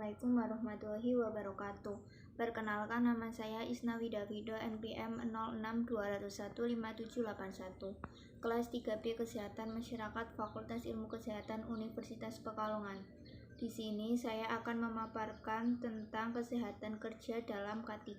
Assalamualaikum warahmatullahi wabarakatuh. Perkenalkan, nama saya Isnawi Davido, NPM 0620157781, kelas 3B Kesehatan Masyarakat Fakultas Ilmu Kesehatan Universitas Pekalongan. Di sini saya akan memaparkan tentang kesehatan kerja dalam K3.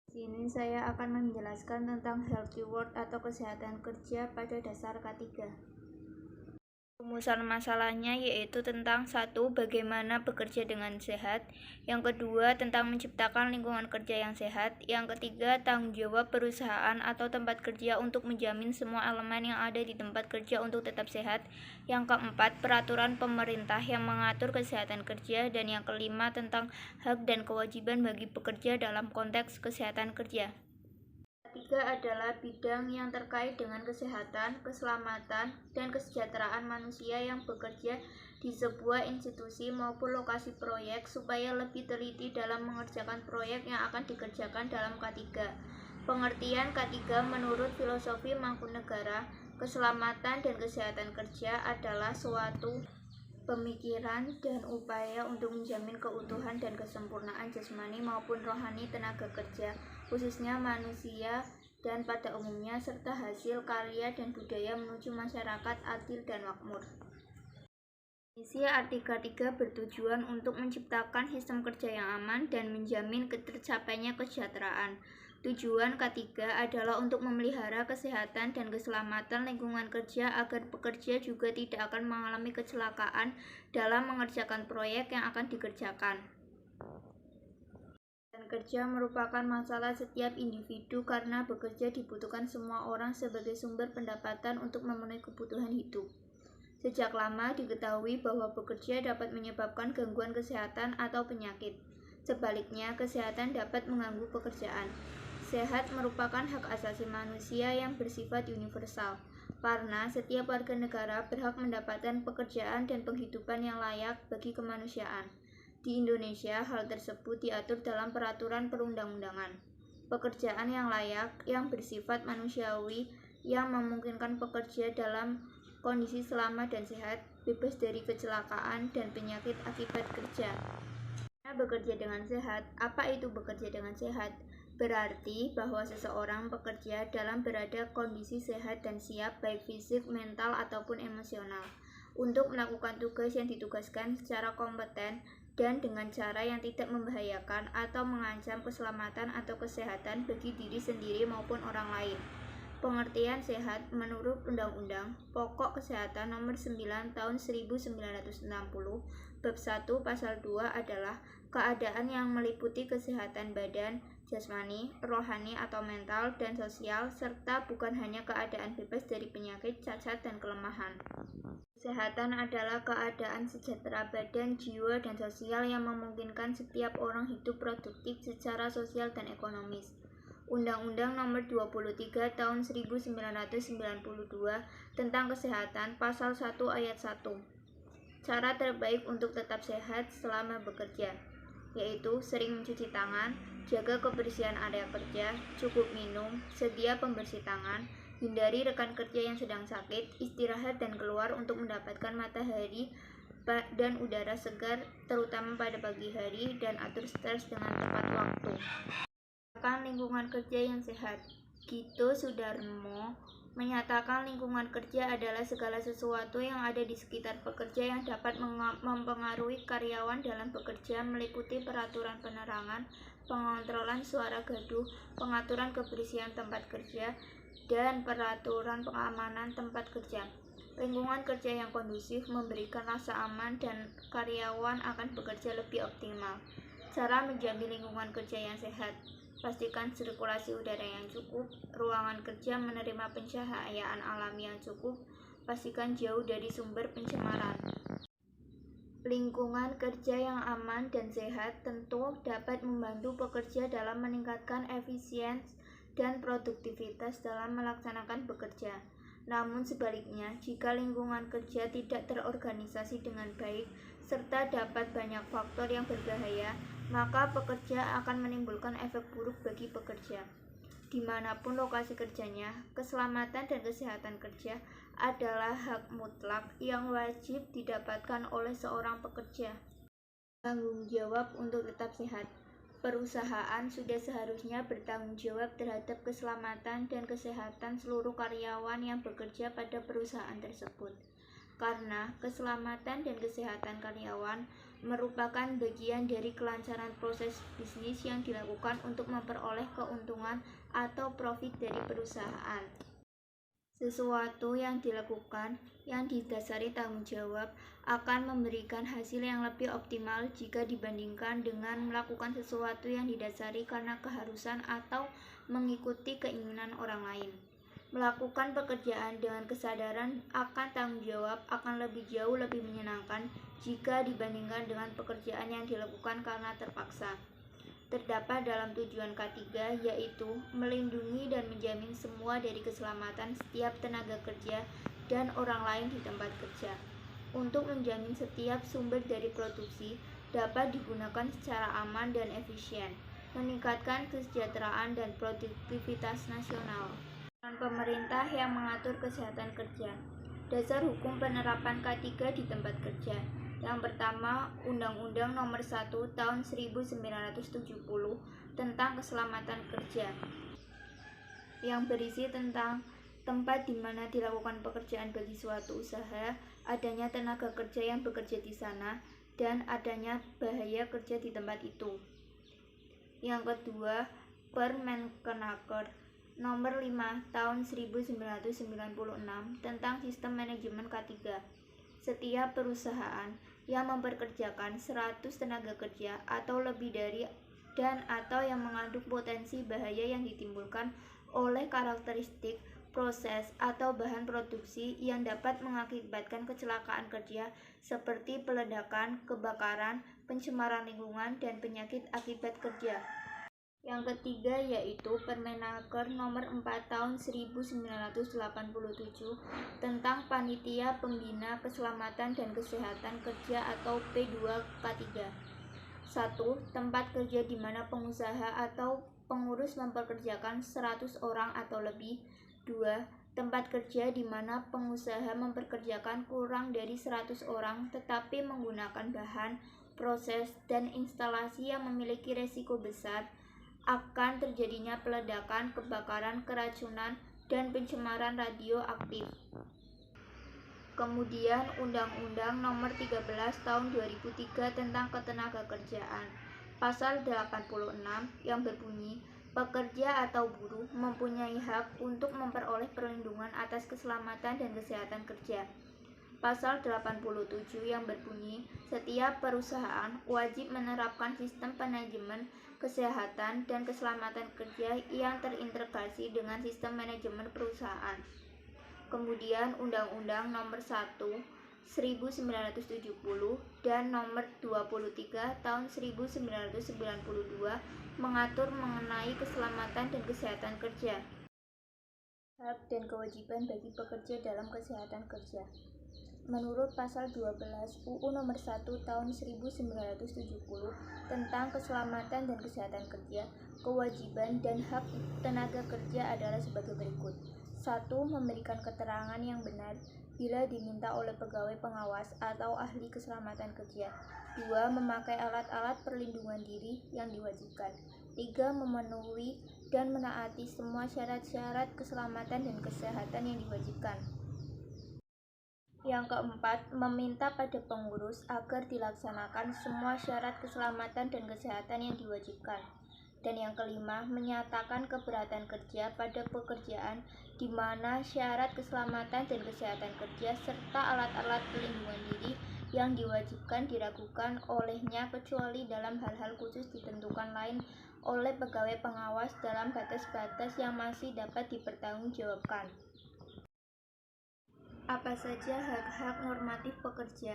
Di sini saya akan menjelaskan tentang healthy work atau kesehatan kerja pada dasar K3. Rumusan masalahnya yaitu tentang 1. Bagaimana bekerja dengan sehat. Yang kedua, tentang menciptakan lingkungan kerja yang sehat. Yang ketiga, tanggung jawab perusahaan atau tempat kerja untuk menjamin semua elemen yang ada di tempat kerja untuk tetap sehat. Yang keempat, peraturan pemerintah yang mengatur kesehatan kerja. Dan yang kelima, tentang hak dan kewajiban bagi pekerja dalam konteks kesehatan kerja. Ketiga adalah bidang yang terkait dengan kesehatan, keselamatan, dan kesejahteraan manusia yang bekerja di sebuah institusi maupun lokasi proyek supaya lebih teliti dalam mengerjakan proyek yang akan dikerjakan dalam K3. Pengertian K3 menurut filosofi Mangkunegara, keselamatan dan kesehatan kerja adalah suatu pemikiran dan upaya untuk menjamin keutuhan dan kesempurnaan jasmani maupun rohani tenaga kerja, khususnya manusia dan pada umumnya, serta hasil karya dan budaya menuju masyarakat adil dan makmur. Misi arti K3 bertujuan untuk menciptakan sistem kerja yang aman dan menjamin tercapainya kesejahteraan. Tujuan K3 adalah untuk memelihara kesehatan dan keselamatan lingkungan kerja agar pekerja juga tidak akan mengalami kecelakaan dalam mengerjakan proyek yang akan dikerjakan. Dan kerja merupakan masalah setiap individu karena bekerja dibutuhkan semua orang sebagai sumber pendapatan untuk memenuhi kebutuhan hidup. Sejak lama diketahui bahwa bekerja dapat menyebabkan gangguan kesehatan atau penyakit. Sebaliknya, kesehatan dapat mengganggu pekerjaan. Sehat merupakan hak asasi manusia yang bersifat universal, karena setiap warga negara berhak mendapatkan pekerjaan dan penghidupan yang layak bagi kemanusiaan. Di Indonesia, hal tersebut diatur dalam peraturan perundang-undangan. Pekerjaan yang layak, yang bersifat manusiawi, yang memungkinkan pekerja dalam kondisi selamat dan sehat, bebas dari kecelakaan dan penyakit akibat kerja. Bekerja dengan sehat. Apa itu bekerja dengan sehat? Berarti bahwa seseorang bekerja dalam berada kondisi sehat dan siap baik fisik, mental, ataupun emosional untuk melakukan tugas yang ditugaskan secara kompeten dan dengan cara yang tidak membahayakan atau mengancam keselamatan atau kesehatan bagi diri sendiri maupun orang lain. Pengertian sehat menurut Undang-Undang Pokok Kesehatan Nomor 9 Tahun 1960, Bab 1 Pasal 2 adalah keadaan yang meliputi kesehatan badan, jasmani, rohani atau mental, dan sosial, serta bukan hanya keadaan bebas dari penyakit, cacat, dan kelemahan. Kesehatan adalah keadaan sejahtera badan, jiwa, dan sosial yang memungkinkan setiap orang hidup produktif secara sosial dan ekonomis. Undang-Undang Nomor 23 Tahun 1992 tentang Kesehatan, Pasal 1 Ayat 1. Cara terbaik untuk tetap sehat selama bekerja, yaitu sering mencuci tangan, jaga kebersihan area kerja, cukup minum, sedia pembersih tangan, hindari rekan kerja yang sedang sakit, istirahat dan keluar untuk mendapatkan matahari dan udara segar, terutama pada pagi hari, dan atur stres dengan tepat waktu. Lingkungan kerja yang sehat. Gito Sudarmo menyatakan lingkungan kerja adalah segala sesuatu yang ada di sekitar pekerja yang dapat mempengaruhi karyawan dalam bekerja, meliputi peraturan penerangan, pengontrolan suara gaduh, pengaturan kebersihan tempat kerja, dan peraturan pengamanan tempat kerja. Lingkungan kerja yang kondusif memberikan rasa aman dan karyawan akan bekerja lebih optimal. Cara menjamin lingkungan kerja yang sehat. Pastikan sirkulasi udara yang cukup, ruangan kerja menerima pencahayaan alami yang cukup, pastikan jauh dari sumber pencemaran. Lingkungan kerja yang aman dan sehat tentu dapat membantu pekerja dalam meningkatkan efisiensi dan produktivitas dalam melaksanakan bekerja. Namun sebaliknya, jika lingkungan kerja tidak terorganisasi dengan baik, serta dapat banyak faktor yang berbahaya, maka pekerja akan menimbulkan efek buruk bagi pekerja. Dimanapun lokasi kerjanya, keselamatan dan kesehatan kerja adalah hak mutlak yang wajib didapatkan oleh seorang pekerja. Tanggung jawab untuk tetap sehat. Perusahaan sudah seharusnya bertanggung jawab terhadap keselamatan dan kesehatan seluruh karyawan yang bekerja pada perusahaan tersebut. Karena keselamatan dan kesehatan karyawan merupakan bagian dari kelancaran proses bisnis yang dilakukan untuk memperoleh keuntungan atau profit dari perusahaan. Sesuatu yang dilakukan yang didasari tanggung jawab akan memberikan hasil yang lebih optimal jika dibandingkan dengan melakukan sesuatu yang didasari karena keharusan atau mengikuti keinginan orang lain. Melakukan pekerjaan dengan kesadaran akan tanggung jawab akan jauh lebih menyenangkan jika dibandingkan dengan pekerjaan yang dilakukan karena terpaksa. Terdapat dalam tujuan K3, yaitu melindungi dan menjamin semua dari keselamatan setiap tenaga kerja dan orang lain di tempat kerja. Untuk menjamin setiap sumber dari produksi dapat digunakan secara aman dan efisien, meningkatkan kesejahteraan dan produktivitas nasional. Peran pemerintah yang mengatur kesehatan kerja. Dasar hukum penerapan K3 di tempat kerja. Yang pertama, Undang-Undang Nomor 1 Tahun 1970 tentang Keselamatan Kerja, yang berisi tentang tempat di mana dilakukan pekerjaan bagi suatu usaha, adanya tenaga kerja yang bekerja di sana, dan adanya bahaya kerja di tempat itu. Yang kedua, Permenkenaker Nomor 5 Tahun 1996 tentang Sistem Manajemen K3. Setiap perusahaan yang memperkerjakan 100 tenaga kerja atau lebih dari dan atau yang mengandung potensi bahaya yang ditimbulkan oleh karakteristik, proses, atau bahan produksi yang dapat mengakibatkan kecelakaan kerja seperti peledakan, kebakaran, pencemaran lingkungan, dan penyakit akibat kerja. Yang ketiga yaitu Permenaker Nomor 4 Tahun 1987 tentang Panitia Pembina Keselamatan dan Kesehatan Kerja atau P2K3. 1. Tempat kerja di mana pengusaha atau pengurus memperkerjakan 100 orang atau lebih. 2. Tempat kerja di mana pengusaha memperkerjakan kurang dari 100 orang tetapi menggunakan bahan, proses, dan instalasi yang memiliki resiko besar akan terjadinya peledakan, kebakaran, keracunan, dan pencemaran radioaktif. Kemudian Undang-Undang Nomor 13 Tahun 2003 tentang Ketenagakerjaan, Pasal 86 yang berbunyi, pekerja atau buruh mempunyai hak untuk memperoleh perlindungan atas keselamatan dan kesehatan kerja. Pasal 87 yang berbunyi, setiap perusahaan wajib menerapkan sistem manajemen kesehatan dan keselamatan kerja yang terintegrasi dengan sistem manajemen perusahaan. Kemudian Undang-Undang Nomor 1 1970 dan Nomor 23 Tahun 1992 mengatur mengenai keselamatan dan kesehatan kerja. Hak dan kewajiban bagi pekerja dalam kesehatan kerja. Menurut Pasal 12 UU Nomor 1 Tahun 1970 tentang Keselamatan dan Kesehatan Kerja, kewajiban dan hak tenaga kerja adalah sebagai berikut. 1. Memberikan keterangan yang benar bila diminta oleh pegawai pengawas atau ahli keselamatan kerja. 2. Memakai alat-alat perlindungan diri yang diwajibkan. 3. Memenuhi dan menaati semua syarat-syarat keselamatan dan kesehatan yang diwajibkan. Yang keempat, meminta pada pengurus agar dilaksanakan semua syarat keselamatan dan kesehatan yang diwajibkan. Dan yang kelima, menyatakan keberatan kerja pada pekerjaan di mana syarat keselamatan dan kesehatan kerja serta alat-alat pelindungan diri yang diwajibkan diragukan olehnya kecuali dalam hal-hal khusus ditentukan lain oleh pegawai pengawas dalam batas-batas yang masih dapat dipertanggungjawabkan. Apa saja hak-hak normatif pekerja?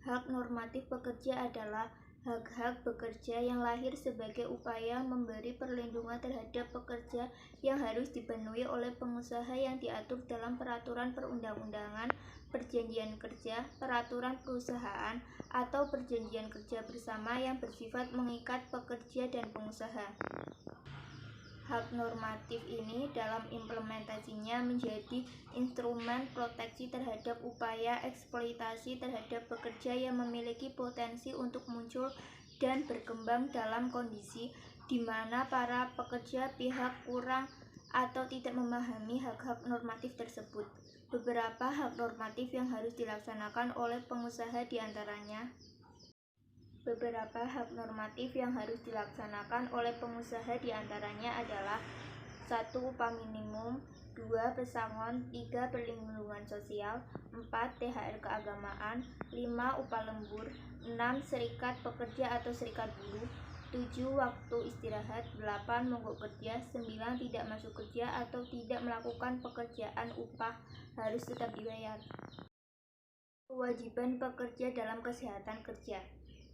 Hak normatif pekerja adalah hak-hak bekerja yang lahir sebagai upaya memberi perlindungan terhadap pekerja yang harus dipenuhi oleh pengusaha yang diatur dalam peraturan perundang-undangan, perjanjian kerja, peraturan perusahaan, atau perjanjian kerja bersama yang bersifat mengikat pekerja dan pengusaha. Hak normatif ini dalam implementasinya menjadi instrumen proteksi terhadap upaya eksploitasi terhadap pekerja yang memiliki potensi untuk muncul dan berkembang dalam kondisi di mana para pekerja pihak kurang atau tidak memahami hak-hak normatif tersebut. Beberapa hak normatif yang harus dilaksanakan oleh pengusaha diantaranya. Adalah 1. Upah minimum, 2. Pesangon, 3. Perlindungan sosial, 4. THR keagamaan, 5. Upah lembur, 6. Serikat pekerja atau serikat buruh, 7. Waktu istirahat, 8. Mogok kerja, 9. Tidak masuk kerja atau tidak melakukan pekerjaan upah harus tetap dibayar. Kewajiban pekerja dalam kesehatan kerja.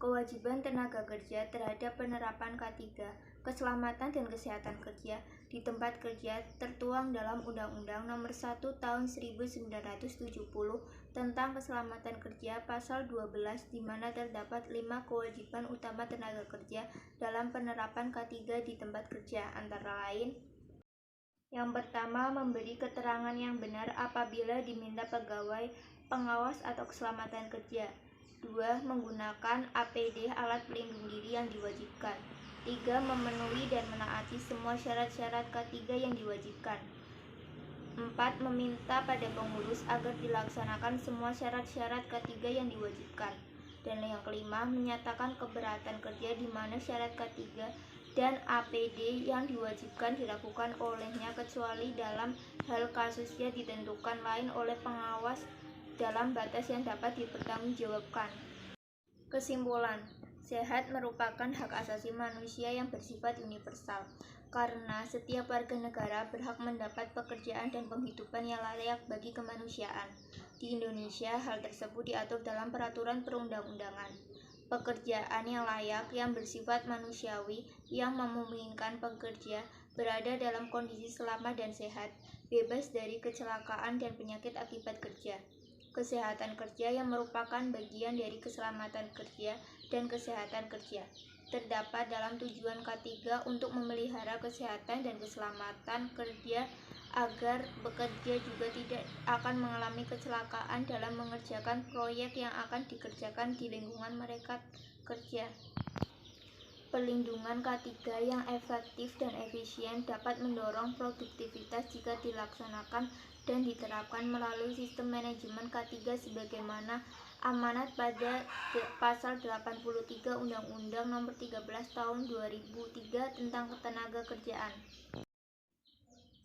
Kewajiban tenaga kerja terhadap penerapan K3, keselamatan dan kesehatan kerja di tempat kerja tertuang dalam Undang-Undang Nomor 1 Tahun 1970 tentang Keselamatan Kerja Pasal 12 di mana terdapat 5 kewajiban utama tenaga kerja dalam penerapan K3 di tempat kerja, antara lain: yang pertama, memberi keterangan yang benar apabila diminta pegawai, pengawas atau keselamatan kerja. 2. Menggunakan APD alat pelindung diri yang diwajibkan. 3. Memenuhi dan menaati semua syarat-syarat K3 yang diwajibkan. 4. Meminta pada pengurus agar dilaksanakan semua syarat-syarat K3 yang diwajibkan. Dan yang kelima, menyatakan keberatan kerja di mana syarat K3 dan APD yang diwajibkan dilakukan olehnya kecuali dalam hal kasusnya ditentukan lain oleh pengawas dalam batas yang dapat dipertanggungjawabkan. Kesimpulan, sehat merupakan hak asasi manusia yang bersifat universal, karena setiap warga negara berhak mendapat pekerjaan dan penghidupan yang layak bagi kemanusiaan. Di Indonesia, hal tersebut diatur dalam peraturan perundang-undangan. Pekerjaan yang layak, yang bersifat manusiawi, yang memungkinkan pekerja berada dalam kondisi selamat dan sehat, bebas dari kecelakaan dan penyakit akibat kerja. Kesehatan kerja yang merupakan bagian dari keselamatan kerja dan kesehatan kerja. Terdapat dalam tujuan K3 untuk memelihara kesehatan dan keselamatan kerja agar pekerja juga tidak akan mengalami kecelakaan dalam mengerjakan proyek yang akan dikerjakan di lingkungan mereka kerja. Pelindungan K3 yang efektif dan efisien dapat mendorong produktivitas jika dilaksanakan dan diterapkan melalui sistem manajemen K3 sebagaimana amanat pada Pasal 83 Undang-Undang Nomor 13 Tahun 2003 tentang Ketenagakerjaan.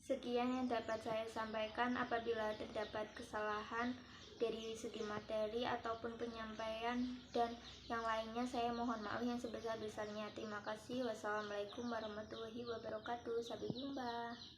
Sekian yang dapat saya sampaikan. Apabila terdapat kesalahan dari segi materi ataupun penyampaian dan yang lainnya, saya mohon maaf yang sebesar-besarnya. Terima kasih. Wassalamualaikum warahmatullahi wabarakatuh. Sampai jumpa.